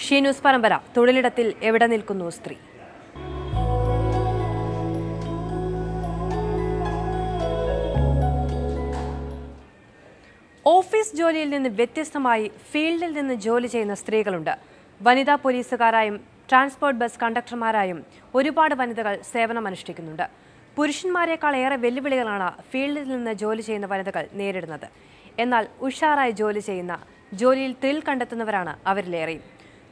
ഷീനൂസ് പരമ്പര തൊഴിലിടത്തിൽ എവിടെ നിൽക്കുന്നു സ്ത്രീ? ഓഫീസ് ജോലിയിൽ നിന്ന് വ്യത്യസ്തമായി ഫീൽഡിൽ നിന്ന് ജോലി ചെയ്യുന്ന സ്ത്രീകളുണ്ട്. വനിതാ പോലീസുകാരായും ട്രാൻസ്പോർട്ട് ബസ് കണ്ടക്ടർമാരായും ഒരുപാട് വനിതകൾ സേവനമനുഷ്ഠിക്കുന്നുണ്ട്. പുരുഷന്മാരെക്കാൾ ഏറെ വെല്ലുവിളികളാണ് ഫീൽഡിൽ നിന്ന് ജോലി ചെയ്യുന്ന വനിതകൾ നേരിടുന്നത്. എന്നാൽ ഉഷാറായി ജോലി ചെയ്യുന്ന, ജോലിയിൽ ത്രിൽ കണ്ടെത്തുന്നവരാണ് അവരിലേറെയും.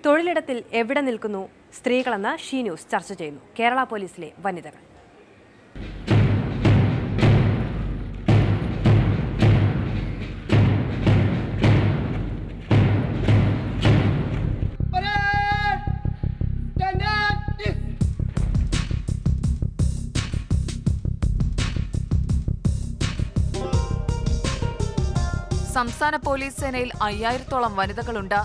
തൊഴിലിടത്തിൽ എവിടെ നിൽക്കുന്നു സ്ത്രീകളെന്ന് ഷീ ന്യൂസ് ചർച്ച ചെയ്യുന്നു. കേരള പോലീസിലെ വനിതകൾ. സംസ്ഥാന പോലീസ് സേനയിൽ 5000-ഓളം വനിതകളുണ്ട്.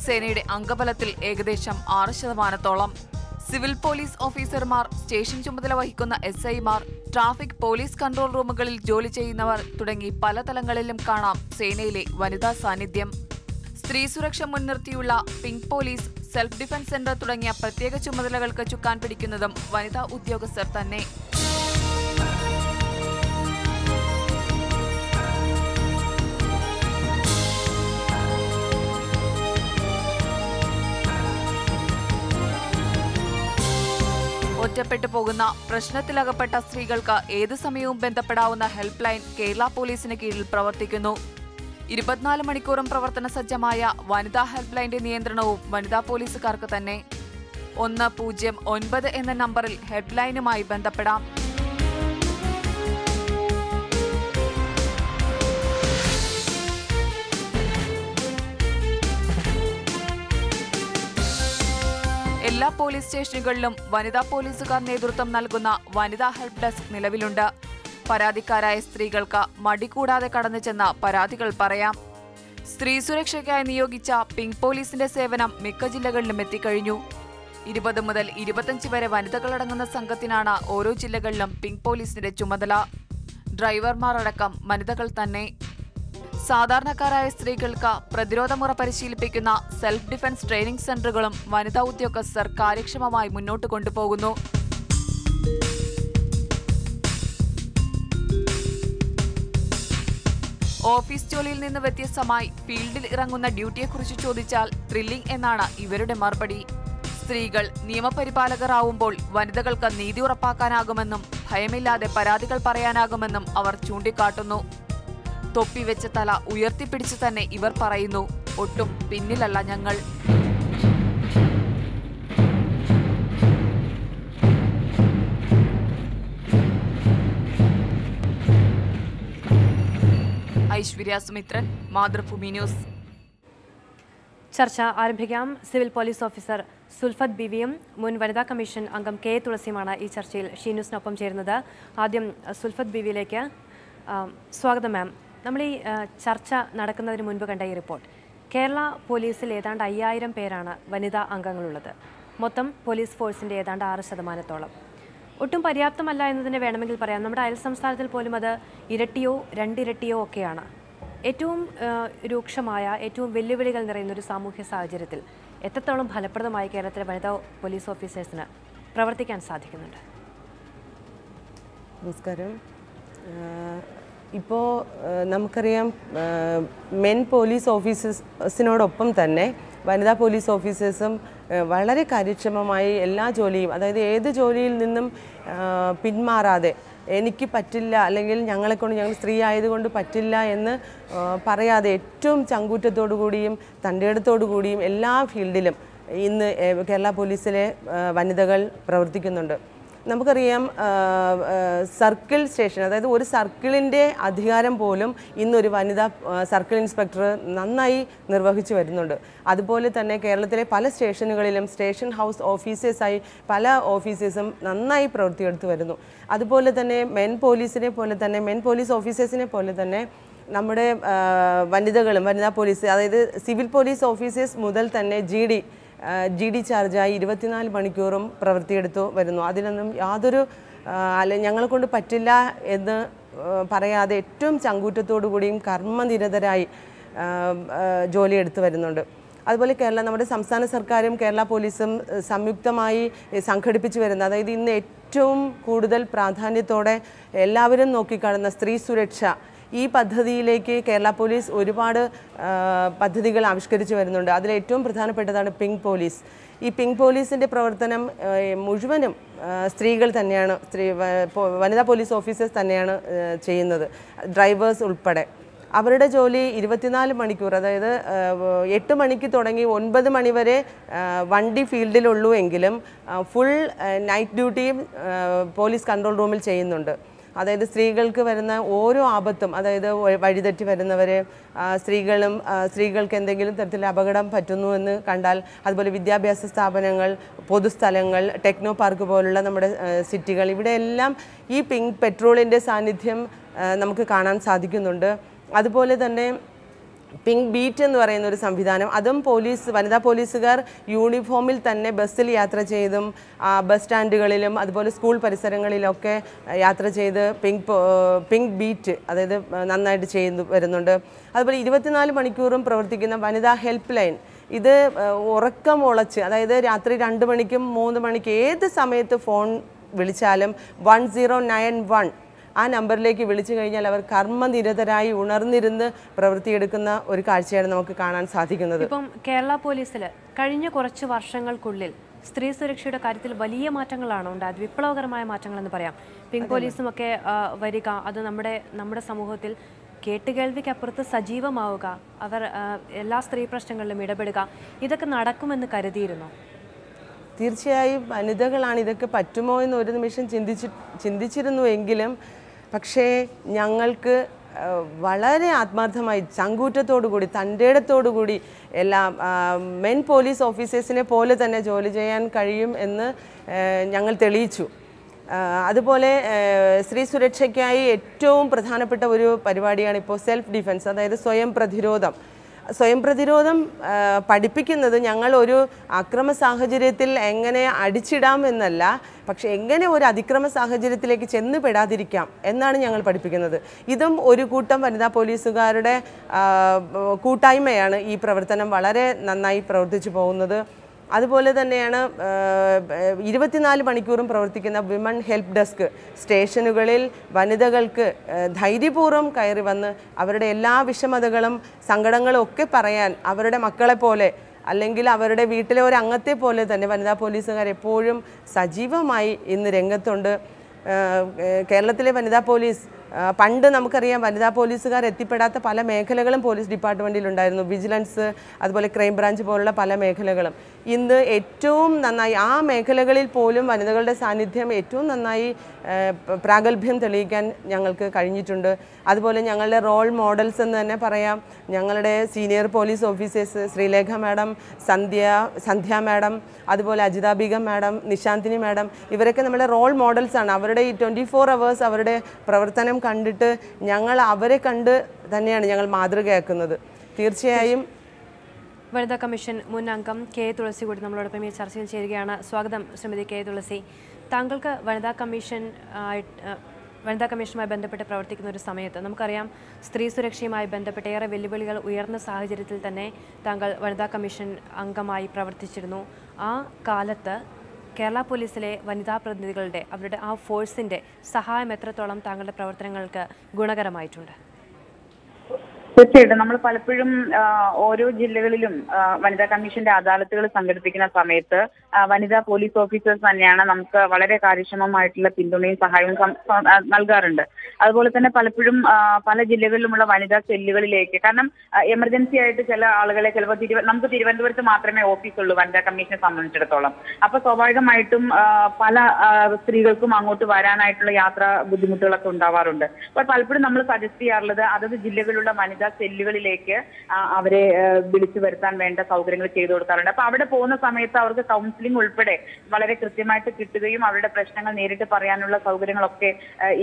സേനയുടെ അംഗബലത്തിൽ ഏകദേശം 6%. സിവിൽ പോലീസ് ഓഫീസർമാർ, സ്റ്റേഷൻ ചുമതല വഹിക്കുന്ന SI-മാർ, ട്രാഫിക് പോലീസ് കൺട്രോൾ റൂമുകളിൽ ജോലി ചെയ്യുന്നവർ തുടങ്ങി പല തലങ്ങളിലും കാണാം സേനയിലെ വനിതാ സാന്നിധ്യം. സ്ത്രീ സുരക്ഷ മുൻനിർത്തിയുള്ള pink police, self defence centre തുടങ്ങിയ പ്രത്യേക ചുമതലകൾക്ക് ചുക്കാൻ പിടിക്കുന്നതും വനിതാ ഉദ്യോഗസ്ഥർ തന്നെ. ഒറ്റപ്പെട്ടു പോകുന്ന, പ്രശ്നത്തിലകപ്പെട്ട സ്ത്രീകൾക്ക് ഏതു സമയവും ബന്ധപ്പെടാവുന്ന ഹെൽപ്പ് ലൈൻ കേരള പോലീസിന് കീഴിൽ പ്രവർത്തിക്കുന്നു. 24 മണിക്കൂറും പ്രവർത്തന സജ്ജമായ വനിതാ ഹെൽപ്പ് ലൈന്റെ നിയന്ത്രണവും വനിതാ പോലീസുകാർക്ക് തന്നെ. 109 എന്ന നമ്പറിൽ ഹെൽപ്പ് ലൈനുമായി ബന്ധപ്പെടാം. എല്ലാ പോലീസ് സ്റ്റേഷനുകളിലും വനിതാ പോലീസുകാർ നേതൃത്വം നൽകുന്ന വനിതാ ഹെൽപ്പ് ഡെസ്ക് നിലവിലുണ്ട്. പരാതിക്കാരായ സ്ത്രീകൾക്ക് മടി കൂടാതെ കടന്നു ചെന്ന പരാതികൾ പറയാം. സ്ത്രീ സുരക്ഷയ്ക്കായി നിയോഗിച്ച പിങ്ക് പോലീസിന്റെ സേവനം മിക്ക ജില്ലകളിലും എത്തിക്കഴിഞ്ഞു. 20 മുതൽ 25 വരെ വനിതകളടങ്ങുന്ന സംഘത്തിനാണ് ഓരോ ജില്ലകളിലും പിങ്ക് പോലീസിന്റെ ചുമതല. ഡ്രൈവർമാർ അടക്കം വനിതകൾ തന്നെ. സാധാരണക്കാരായ സ്ത്രീകൾക്ക് പ്രതിരോധമുറ പരിശീലിപ്പിക്കുന്ന സെൽഫ് ഡിഫൻസ് ട്രെയിനിംഗ് സെന്ററുകളും വനിതാ ഉദ്യോഗസ്ഥർ കാര്യക്ഷമമായി മുന്നോട്ട് കൊണ്ടുപോകുന്നു. ഓഫീസ് ജോലിയിൽ നിന്ന് വ്യത്യസ്തമായി ഫീൽഡിൽ ഇറങ്ങുന്ന ഡ്യൂട്ടിയെക്കുറിച്ച് ചോദിച്ചാൽ ത്രില്ലിംഗ് എന്നാണ് ഇവരുടെ മറുപടി. സ്ത്രീകൾ നിയമപരിപാലകരാവുമ്പോൾ വനിതകൾക്ക് നീതി ഉറപ്പാക്കാനാകുമെന്നും ഭയമില്ലാതെ പരാതികൾ പറയാനാകുമെന്നും അവർ ചൂണ്ടിക്കാട്ടുന്നു. തൊപ്പിവെച്ച തല ഉയർത്തിപ്പിടിച്ച് തന്നെ ഇവർ പറയുന്നു, ഒട്ടും പിന്നിലല്ല ഞങ്ങൾ. ഐശ്വര്യ സുമിത്രൻ, മാതൃഭൂമി ന്യൂസ്. ചർച്ച ആരംഭിക്കാം. സിവിൽ പോലീസ് ഓഫീസർ സുൽഫത്ത് ബിവിയും മുൻ വനിതാ കമ്മീഷൻ അംഗം കെ തുളസിയുമാണ് ഈ ചർച്ചയിൽ ഷീ ന്യൂസിനൊപ്പം ചേരുന്നത്. ആദ്യം സുൽഫത്ത് ബിവിയിലേക്ക് സ്വാഗതം മാം. നമ്മൾ ഈ ചർച്ച നടക്കുന്നതിന് മുൻപ് കണ്ട ഈ റിപ്പോർട്ട്, കേരള പോലീസിൽ ഏതാണ്ട് 5000 പേരാണ് വനിതാ അംഗങ്ങളുള്ളത്. മൊത്തം പോലീസ് ഫോഴ്സിൻ്റെ ഏതാണ്ട് 6%. ഒട്ടും പര്യാപ്തമല്ല എന്ന് തന്നെ വേണമെങ്കിൽ പറയാം. നമ്മുടെ അയൽ സംസ്ഥാനത്തിൽ പോലും അത് ഇരട്ടിയോ 2 ഇരട്ടിയോ ഒക്കെയാണ്. ഏറ്റവും രൂക്ഷമായ, ഏറ്റവും വെല്ലുവിളികൾ നിറയുന്നൊരു സാമൂഹ്യ സാഹചര്യത്തിൽ എത്രത്തോളം ഫലപ്രദമായി കേരളത്തിലെ വനിതാ പോലീസ് ഓഫീസേഴ്സിന് പ്രവർത്തിക്കാൻ സാധിക്കുന്നുണ്ട്? നമസ്കാരം. ഇപ്പോൾ നമുക്കറിയാം, മെൻ പോലീസ് ഓഫീസേഴ്സിനോടൊപ്പം തന്നെ വനിതാ പോലീസ് ഓഫീസേഴ്സും വളരെ കാര്യക്ഷമമായി എല്ലാ ജോലിയും, അതായത് ഏത് ജോലിയിൽ നിന്നും പിന്മാറാതെ എനിക്ക് പറ്റില്ല, അല്ലെങ്കിൽ ഞങ്ങൾ സ്ത്രീ ആയതുകൊണ്ട് പറ്റില്ല എന്ന് പറയാതെ ഏറ്റവും ചങ്കൂറ്റത്തോടു കൂടിയും തൻ്റെടത്തോടു കൂടിയും എല്ലാ ഫീൽഡിലും ഇന്ന് കേരള പോലീസിലെ വനിതകൾ പ്രവർത്തിക്കുന്നുണ്ട്. നമുക്കറിയാം, സർക്കിൾ സ്റ്റേഷൻ, അതായത് ഒരു സർക്കിളിൻ്റെ അധികാരം പോലും ഇന്നൊരു വനിതാ സർക്കിൾ ഇൻസ്പെക്ടർ നന്നായി നിർവഹിച്ചു വരുന്നുണ്ട്. അതുപോലെ തന്നെ കേരളത്തിലെ പല സ്റ്റേഷനുകളിലും സ്റ്റേഷൻ ഹൗസ് ഓഫീസേഴ്സായി പല ഓഫീസേഴ്സും നന്നായി പ്രവൃത്തിയെടുത്തു വരുന്നു. അതുപോലെ തന്നെ മെൻ പോലീസ് ഓഫീസേഴ്സിനെ പോലെ തന്നെ നമ്മുടെ വനിതകളും വനിതാ പോലീസ്, അതായത് സിവിൽ പോലീസ് ഓഫീസേഴ്സ് മുതൽ തന്നെ ജി ഡി ചാർജായി 24 മണിക്കൂറും പ്രവൃത്തിയെടുത്തു വരുന്നു. അതിനൊന്നും യാതൊരു ഞങ്ങളെ കൊണ്ട് പറ്റില്ല എന്ന് പറയാതെ ഏറ്റവും ചങ്കൂറ്റത്തോടു കൂടിയും കർമ്മനിരതരായി ജോലിയെടുത്തു വരുന്നുണ്ട്. അതുപോലെ നമ്മുടെ സംസ്ഥാന സർക്കാരും കേരള പോലീസും സംയുക്തമായി സംഘടിപ്പിച്ചു വരുന്ന, അതായത് ഇന്ന് ഏറ്റവും കൂടുതൽ പ്രാധാന്യത്തോടെ എല്ലാവരും നോക്കിക്കാണുന്ന സ്ത്രീ സുരക്ഷ, ഈ പദ്ധതിയിലേക്ക് കേരള പോലീസ് ഒരുപാട് പദ്ധതികൾ ആവിഷ്കരിച്ചു വരുന്നുണ്ട്. അതിലേറ്റവും പ്രധാനപ്പെട്ടതാണ് പിങ്ക് പോലീസ്. ഈ പിങ്ക് പോലീസിൻ്റെ പ്രവർത്തനം മുഴുവനും സ്ത്രീകൾ തന്നെയാണ്, വനിതാ പോലീസ് ഓഫീസേഴ്സ് തന്നെയാണ് ചെയ്യുന്നത്, ഡ്രൈവേഴ്സ് ഉൾപ്പെടെ. അവരുടെ ജോലി 24 മണിക്കൂർ, അതായത് 8 മണിക്ക് തുടങ്ങി 9 മണി വരെ വണ്ടി ഫീൽഡിലുള്ളൂ എങ്കിലും ഫുൾ നൈറ്റ് ഡ്യൂട്ടിയും പോലീസ് കൺട്രോൾ റൂമിൽ ചെയ്യുന്നുണ്ട്. അതായത് സ്ത്രീകൾക്ക് വരുന്ന ഓരോ ആപത്തും, അതായത് വഴിതെറ്റി വരുന്നവരെ, സ്ത്രീകൾക്ക് എന്തെങ്കിലും തരത്തിൽ അപകടം പറ്റുന്നു എന്ന് കണ്ടാൽ, അതുപോലെ വിദ്യാഭ്യാസ സ്ഥാപനങ്ങൾ, പൊതുസ്ഥലങ്ങൾ, ടെക്നോ പാർക്ക് പോലുള്ള നമ്മുടെ സിറ്റികൾ, ഇവിടെയെല്ലാം ഈ പിങ്ക് പെട്രോളിൻ്റെ സാന്നിധ്യം നമുക്ക് കാണാൻ സാധിക്കുന്നുണ്ട്. അതുപോലെ തന്നെ പിങ്ക് ബീറ്റ് എന്ന് പറയുന്ന ഒരു സംവിധാനം, അതും വനിതാ പോലീസുകാർ യൂണിഫോമിൽ തന്നെ ബസ്സിൽ യാത്ര ചെയ്തും ബസ് സ്റ്റാൻഡുകളിലും അതുപോലെ സ്കൂൾ പരിസരങ്ങളിലൊക്കെ യാത്ര ചെയ്ത് പിങ്ക് ബീറ്റ്, അതായത് നന്നായിട്ട് ചെയ്തു വരുന്നുണ്ട്. അതുപോലെ 24 മണിക്കൂറും പ്രവർത്തിക്കുന്ന വനിതാ ഹെൽപ്പ് ലൈൻ, ഇത് ഉറക്കമുളച്ച്, അതായത് രാത്രി 2 മണിക്കും 3 മണിക്കും ഏത് സമയത്ത് ഫോൺ വിളിച്ചാലും 1091 ആ നമ്പറിലേക്ക് വിളിച്ചു കഴിഞ്ഞാൽ അവർ കർമ്മനിരതരായി ഉണർന്നിരുന്ന് പ്രവൃത്തിയെടുക്കുന്ന ഒരു കാഴ്ചയാണ് നമുക്ക് കാണാൻ സാധിക്കുന്നത്. ഇപ്പം കേരള പോലീസിൽ കഴിഞ്ഞ കുറച്ച് വർഷങ്ങൾക്കുള്ളിൽ സ്ത്രീ സുരക്ഷയുടെ കാര്യത്തിൽ വലിയ മാറ്റങ്ങളാണ് ഉണ്ടായത്, വിപ്ലവകരമായ മാറ്റങ്ങളെന്ന് പറയാം. പിങ്ക് പോലീസും ഒക്കെ വരിക, അത് നമ്മുടെ സമൂഹത്തിൽ കേട്ടുകേൾവിക്കപ്പുറത്ത് സജീവമാവുക, അവർ എല്ലാ സ്ത്രീ പ്രശ്നങ്ങളിലും ഇടപെടുക, ഇതൊക്കെ നടക്കുമെന്ന് കരുതിയിരുന്നു? തീർച്ചയായും വനിതകളാണ്, ഇതൊക്കെ പറ്റുമോ എന്ന് ഒരു നിമിഷം ചിന്തിച്ചിരുന്നുവെങ്കിലും പക്ഷേ ഞങ്ങൾക്ക് വളരെ ആത്മാർത്ഥമായി ചങ്കൂറ്റത്തോടുകൂടി തൻ്റെടത്തോടുകൂടി എല്ലാ മെൻ പോലീസ് ഓഫീസേഴ്സിനെ പോലെ തന്നെ ജോലി ചെയ്യാൻ കഴിയും എന്ന് ഞങ്ങൾ തെളിയിച്ചു. അതുപോലെ സ്ത്രീ സുരക്ഷയ്ക്കായി ഏറ്റവും പ്രധാനപ്പെട്ട ഒരു പരിപാടിയാണ് ഇപ്പോൾ സെൽഫ് ഡിഫെൻസ്, അതായത് സ്വയം പ്രതിരോധം പഠിപ്പിക്കുന്നത് ഞങ്ങൾ ഒരു അക്രമ സാഹചര്യത്തിൽ എങ്ങനെ അടിച്ചിടാം എന്നല്ല, പക്ഷെ എങ്ങനെ ഒരു അതിക്രമ സാഹചര്യത്തിലേക്ക് ചെന്നുപെടാതിരിക്കാം എന്നാണ് ഞങ്ങൾ പഠിപ്പിക്കുന്നത്. ഇതും ഒരു കൂട്ടം വനിതാ പോലീസുകാരുടെ കൂട്ടായ്മയാണ് ഈ പ്രവർത്തനം വളരെ നന്നായി പ്രവർത്തിച്ചു പോകുന്നത്. അതുപോലെ തന്നെയാണ് 24 മണിക്കൂറും പ്രവർത്തിക്കുന്ന വിമൺ ഹെൽപ്പ് ഡെസ്ക്. സ്റ്റേഷനുകളിൽ വനിതകൾക്ക് ധൈര്യപൂർവ്വം കയറി വന്ന് അവരുടെ എല്ലാ വിഷമതകളും സങ്കടങ്ങളും ഒക്കെ പറയാൻ അവരുടെ മക്കളെ പോലെ അല്ലെങ്കിൽ അവരുടെ വീട്ടിലെ ഒരു അംഗത്തെ പോലെ തന്നെ വനിതാ പോലീസുകാർ എപ്പോഴും സജീവമായി ഇന്ന് രംഗത്തുണ്ട്. കേരളത്തിലെ വനിതാ പോലീസ് പണ്ട് നമുക്കറിയാം, വനിതാ പോലീസുകാർ എത്തിപ്പെടാത്ത പല മേഖലകളും പോലീസ് ഡിപ്പാർട്ട്മെൻറ്റിലുണ്ടായിരുന്നു. വിജിലൻസ്, അതുപോലെ ക്രൈം ബ്രാഞ്ച് പോലുള്ള പല മേഖലകളും. ഇന്ന് ഏറ്റവും നന്നായി ആ മേഖലകളിൽ പോലും വനിതകളുടെ സാന്നിധ്യം ഏറ്റവും നന്നായി പ്രാഗൽഭ്യം തെളിയിക്കാൻ ഞങ്ങൾക്ക് കഴിഞ്ഞിട്ടുണ്ട്. അതുപോലെ ഞങ്ങളുടെ റോൾ മോഡൽസ് എന്ന് തന്നെ പറയാം. ഞങ്ങളുടെ senior police officers Sreelekha madam, Sandhya madam, അതുപോലെ അജിത ബീഗം മാഡം, നിശാന്തിനി മാഡം, ഇവരൊക്കെ നമ്മുടെ റോൾ മോഡൽസാണ്. അവരുടെ ഈ 24 hours അവരുടെ പ്രവർത്തനം കണ്ടിട്ട് ഞങ്ങൾ അവരെ കണ്ട് തന്നെയാണ് ഞങ്ങൾ മാതൃകയാക്കുന്നത്. തീർച്ചയായും വനിതാ കമ്മീഷൻ മുൻ അംഗം കെ തുളസി കൂടി നമ്മളോടൊപ്പം ഈ ചർച്ചയിൽ ചേരുകയാണ്. സ്വാഗതം ശ്രീമതി കെ തുളസി. താങ്കൾക്ക് വനിതാ കമ്മീഷനുമായി ബന്ധപ്പെട്ട് പ്രവർത്തിക്കുന്ന ഒരു സമയത്ത് നമുക്കറിയാം, സ്ത്രീ സുരക്ഷയുമായി ബന്ധപ്പെട്ട് ഏറെ വെല്ലുവിളികൾ ഉയർന്ന സാഹചര്യത്തിൽ തന്നെ താങ്കൾ വനിതാ കമ്മീഷൻ അംഗമായി പ്രവർത്തിച്ചിരുന്നു. ആ കാലത്ത് കേരള പോലീസിലെ വനിതാ പ്രതിനിധികളുടെ അവരുടെ ആ ഫോഴ്സിൻ്റെ സഹായം എത്രത്തോളം താങ്കളുടെ പ്രവർത്തനങ്ങൾക്ക് ഗുണകരമായിട്ടുണ്ട്? തീർച്ചയായിട്ടും നമ്മൾ പലപ്പോഴും ഓരോ ജില്ലകളിലും വനിതാ കമ്മീഷന്റെ അദാലത്തുകൾ സംഘടിപ്പിക്കുന്ന സമയത്ത് വനിതാ പോലീസ് ഓഫീസേഴ്സ് തന്നെയാണ് നമുക്ക് വളരെ കാര്യക്ഷമമായിട്ടുള്ള പിന്തുണയും സഹായവും നൽകാറുണ്ട്. അതുപോലെ തന്നെ പലപ്പോഴും പല ജില്ലകളിലുമുള്ള വനിതാ സെല്ലുകളിലേക്ക്, കാരണം എമർജൻസി ആയിട്ട് ചില ആളുകളെ ചിലപ്പോൾ നമുക്ക് തിരുവനന്തപുരത്ത് മാത്രമേ ഓഫീസുള്ളൂ വനിതാ കമ്മീഷനെ സംബന്ധിച്ചിടത്തോളം. അപ്പൊ സ്വാഭാവികമായിട്ടും പല സ്ത്രീകൾക്കും അങ്ങോട്ട് വരാനായിട്ടുള്ള യാത്രാ ബുദ്ധിമുട്ടുകളൊക്കെ ഉണ്ടാവാറുണ്ട്. അപ്പോൾ പലപ്പോഴും നമ്മൾ സജസ്റ്റ് ചെയ്യാറുള്ളത് അതത് ജില്ലകളിലുള്ള വനിതാ സെല്ലുകളിലേക്ക് അവരെ വിളിച്ചു വരുത്താൻ വേണ്ട സൗകര്യങ്ങൾ ചെയ്തു കൊടുക്കാറുണ്ട്. അപ്പൊ അവിടെ പോകുന്ന സമയത്ത് അവർക്ക് കൗൺസിലിംഗ് ഉൾപ്പെടെ വളരെ കൃത്യമായിട്ട് കിട്ടുകയും അവരുടെ പ്രശ്നങ്ങൾ നേരിട്ട് പറയാനുള്ള സൗകര്യങ്ങളൊക്കെ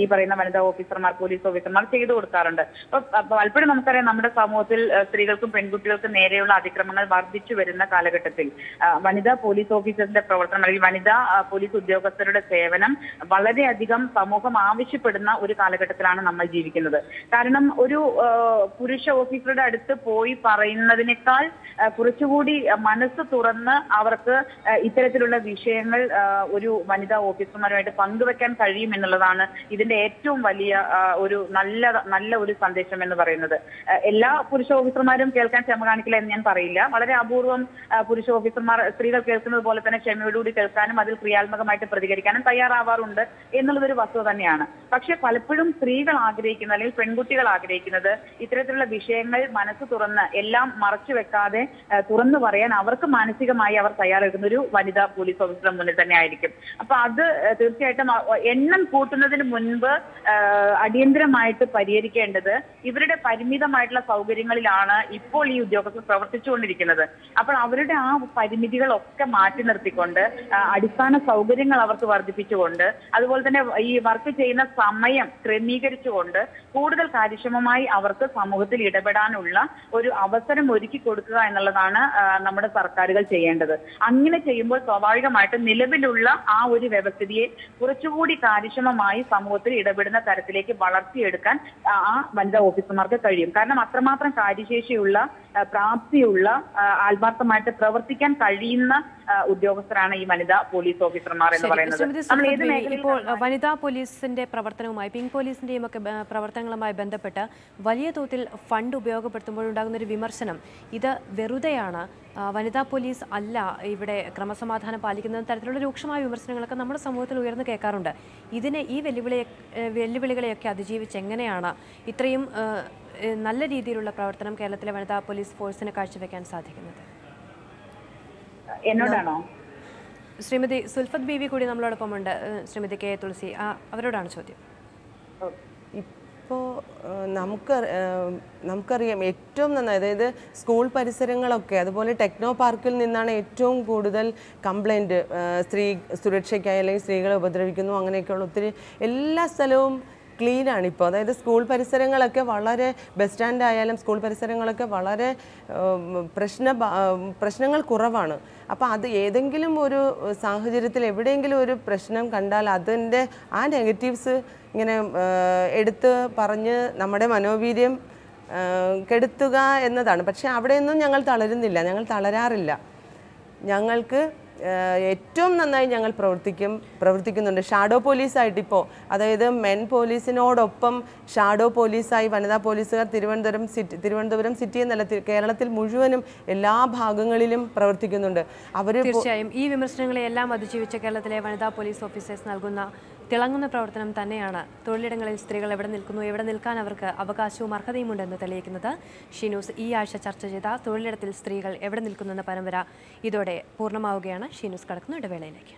ഈ പറയുന്ന വനിതാ ഓഫീസർമാർ, പോലീസ് ഓഫീസർമാർ ചെയ്തു കൊടുക്കാറുണ്ട്. അപ്പൊ പലപ്പോഴും നമുക്കറിയാം, നമ്മുടെ സമൂഹത്തിൽ സ്ത്രീകൾക്കും പെൺകുട്ടികൾക്കും നേരെയുള്ള അതിക്രമങ്ങൾ വർദ്ധിച്ചു വരുന്ന കാലഘട്ടത്തിൽ വനിതാ പോലീസ് ഓഫീസേഴ്സിന്റെ പ്രവർത്തനം അല്ലെങ്കിൽ വനിതാ പോലീസ് ഉദ്യോഗസ്ഥരുടെ സേവനം വളരെയധികം സമൂഹം ആവശ്യപ്പെടുന്ന ഒരു കാലഘട്ടത്തിലാണ് നമ്മൾ ജീവിക്കുന്നത്. കാരണം ഒരു പുരുഷ ഓഫീസറുടെ അടുത്ത് പോയി പറയുന്നതിനേക്കാൾ കുറച്ചുകൂടി മനസ്സ് തുറന്ന് അവർക്ക് ഇത്തരത്തിലുള്ള വിഷയങ്ങൾ ഒരു വനിതാ ഓഫീസർമാരുമായിട്ട് പങ്കുവെക്കാൻ കഴിയും എന്നുള്ളതാണ് ഇതിന്റെ ഏറ്റവും വലിയ ഒരു നല്ല ഒരു സന്ദേശം എന്ന് പറയുന്നത്. എല്ലാ പുരുഷ ഓഫീസർമാരും കേൾക്കാൻ ക്ഷമ കാണിക്കില്ല എന്ന് ഞാൻ പറയില്ല. വളരെ അപൂർവം പുരുഷ ഓഫീസർമാർ സ്ത്രീകൾ കേൾക്കുന്നത് പോലെ തന്നെ ക്ഷമയോടുകൂടി കേൾക്കാനും അതിൽ ക്രിയാത്മകമായിട്ട് പ്രതികരിക്കാനും തയ്യാറാവാറുണ്ട് എന്നുള്ളതൊരു വസ്തുത തന്നെയാണ്. പക്ഷെ പലപ്പോഴും സ്ത്രീകൾ ആഗ്രഹിക്കുന്ന അല്ലെങ്കിൽ പെൺകുട്ടികൾ ആഗ്രഹിക്കുന്നത് ഇത്തരത്തിലുള്ള വിഷയങ്ങൾ മനസ്സ് തുറന്ന് എല്ലാം മറച്ചു വെക്കാതെ തുറന്നു പറയാൻ അവർക്ക് മാനസികമായി അവർ തയ്യാറെടുക്കുന്ന ഒരു വനിതാ പോലീസ് ഓഫീസറുടെ മുന്നിൽ തന്നെ ആയിരിക്കും. അപ്പൊ അത് തീർച്ചയായിട്ടും എണ്ണം കൂട്ടുന്നതിന് മുൻപ് അടിയന്തരമായിട്ട് പരിഹരിക്കേണ്ടത് ഇവരുടെ പരിമിതമായിട്ടുള്ള സൗകര്യങ്ങളിലാണ് ഇപ്പോൾ ഈ ഉദ്യോഗസ്ഥർ പ്രവർത്തിച്ചുകൊണ്ടിരിക്കുന്നത്. അപ്പോൾ അവരുടെ ആ പരിമിതികളൊക്കെ മാറ്റി നിർത്തിക്കൊണ്ട് അടിസ്ഥാന സൗകര്യങ്ങൾ അവർക്ക് വർദ്ധിപ്പിച്ചുകൊണ്ട് അതുപോലെ തന്നെ ഈ വർക്ക് ചെയ്യുന്ന സമയം ക്രമീകരിച്ചുകൊണ്ട് കൂടുതൽ കാര്യക്ഷമമായി അവർക്ക് സമൂഹത്തിൽ ഇടപെടാനുള്ള ഒരു അവസരം ഒരുക്കി കൊടുക്കുക എന്നുള്ളതാണ് നമ്മുടെ സർക്കാരുകൾ ചെയ്യേണ്ടത്. അങ്ങനെ ചെയ്യുമ്പോൾ സ്വാഭാവികമായിട്ടും നിലവിലുള്ള ആ ഒരു വ്യവസ്ഥിതിയെ കുറച്ചുകൂടി കാര്യക്ഷമമായി സമൂഹത്തിൽ ഇടപെടുന്ന തരത്തിലേക്ക് വളർത്തിയെടുക്കാൻ ആ വനിതാ ഓഫീസർമാർക്ക് കഴിയും. കാരണം അത്രമാത്രം കാര്യശേഷിയുള്ള പ്രാപ്തിയുള്ള ആത്മാർത്ഥമായിട്ട് പ്രവർത്തിക്കാൻ കഴിയുന്ന ഉദ്യോഗസ്ഥരാണ് ഈ വനിതാ പോലീസ് ഓഫീസർമാർ എന്ന് പറയുന്നത്. ഇപ്പോൾ വനിതാ പോലീസിന്റെ പ്രവർത്തനവുമായി പിങ്ക് പോലീസിന്റെയും ഒക്കെ പ്രവർത്തനങ്ങളുമായി ബന്ധപ്പെട്ട് വലിയ തോതിൽ ഫണ്ട് ഉപയോഗപ്പെടുത്തുമ്പോഴുണ്ടാകുന്ന ഒരു വിമർശനം ഇത് വെറുതെയാണ്, വനിതാ പോലീസ് അല്ല ഇവിടെ ക്രമസമാധാനം പാലിക്കുന്ന തരത്തിലുള്ള രൂക്ഷമായ വിമർശനങ്ങളൊക്കെ നമ്മുടെ സമൂഹത്തിൽ ഉയർന്നു കേൾക്കാറുണ്ട്. ഇതിനെ ഈ വെല്ലുവിളികളെയൊക്കെ അതിജീവിച്ച് എങ്ങനെയാണ് ഇത്രയും നല്ല രീതിയിലുള്ള പ്രവർത്തനം കേരളത്തിലെ വനിതാ പോലീസ് ഫോഴ്സിന് കാഴ്ചവെക്കാൻ സാധിക്കുന്നത്? എന്നോടാണോ? ശ്രീമതി സുൽഫത്ത് ബീവി കൂടി നമ്മളോടൊപ്പമുണ്ട്. ശ്രീമതി കെ തുളസി, അവരോടാണ് ചോദ്യം. ഇപ്പോൾ നമുക്കറിയാം ഏറ്റവും നന്നായി, അതായത് സ്കൂൾ പരിസരങ്ങളൊക്കെ അതുപോലെ ടെക്നോ പാർക്കിൽ നിന്നാണ് ഏറ്റവും കൂടുതൽ കംപ്ലൈൻറ്റ് സ്ത്രീ സുരക്ഷയ്ക്കായി അല്ലെങ്കിൽ സ്ത്രീകളെ ഉപദ്രവിക്കുന്നു അങ്ങനെയൊക്കെയുള്ള ഒത്തിരി എല്ലാ സ്ഥലവും ക്ലീനാണ് ഇപ്പോൾ. അതായത് സ്കൂൾ പരിസരങ്ങളൊക്കെ വളരെ ബസ് സ്റ്റാൻഡ് ആയാലും സ്കൂൾ പരിസരങ്ങളൊക്കെ വളരെ പ്രശ്നങ്ങൾ കുറവാണ്. അപ്പോൾ അത് ഏതെങ്കിലും ഒരു സാഹചര്യത്തിൽ എവിടെയെങ്കിലും ഒരു പ്രശ്നം കണ്ടാൽ അതിൻ്റെ ആ നെഗറ്റീവ്സ് ഇങ്ങനെ എടുത്ത് പറഞ്ഞ് നമ്മുടെ മനോവീര്യം കെടുത്തുക എന്നതാണ്. പക്ഷേ അവിടെയൊന്നും ഞങ്ങൾ തളരുന്നില്ല, ഞങ്ങൾ തളരാറില്ല. ഞങ്ങൾക്ക് ഏറ്റവും നന്നായി ഞങ്ങൾ പ്രവർത്തിക്കുന്നുണ്ട്. ഷാഡോ പോലീസായിട്ട് ഇപ്പോൾ, അതായത് മെൻ പോലീസിനോടൊപ്പം ഷാഡോ പോലീസായി വനിതാ പോലീസുകാർ തിരുവനന്തപുരം സിറ്റി എന്നല്ല കേരളത്തിൽ മുഴുവനും എല്ലാ ഭാഗങ്ങളിലും പ്രവർത്തിക്കുന്നുണ്ട്. തീർച്ചയായും ഈ വിമർശനങ്ങളെല്ലാം അതിജീവിച്ച കേരളത്തിലെ വനിതാ പോലീസ് ഓഫീസേഴ്സ് നൽകുന്ന തിളങ്ങുന്ന പ്രവർത്തനം തന്നെയാണ് തൊഴിലിടങ്ങളിൽ സ്ത്രീകൾ എവിടെ നിൽക്കുന്നു, എവിടെ നിൽക്കാൻ അവർക്ക് അവകാശവും അർഹതയുമുണ്ടെന്ന് തെളിയിക്കുന്നത്. ഷീനൂസ് ഈ ആഴ്ച ചർച്ച ചെയ്ത തൊഴിലിടത്തിൽ സ്ത്രീകൾ എവിടെ നിൽക്കുന്നെന്ന പരമ്പര ഇതോടെ പൂർണ്ണമാവുകയാണ്. ഷീനൂസ് കടക്കുന്നു ഇടവേളയിലേക്ക്.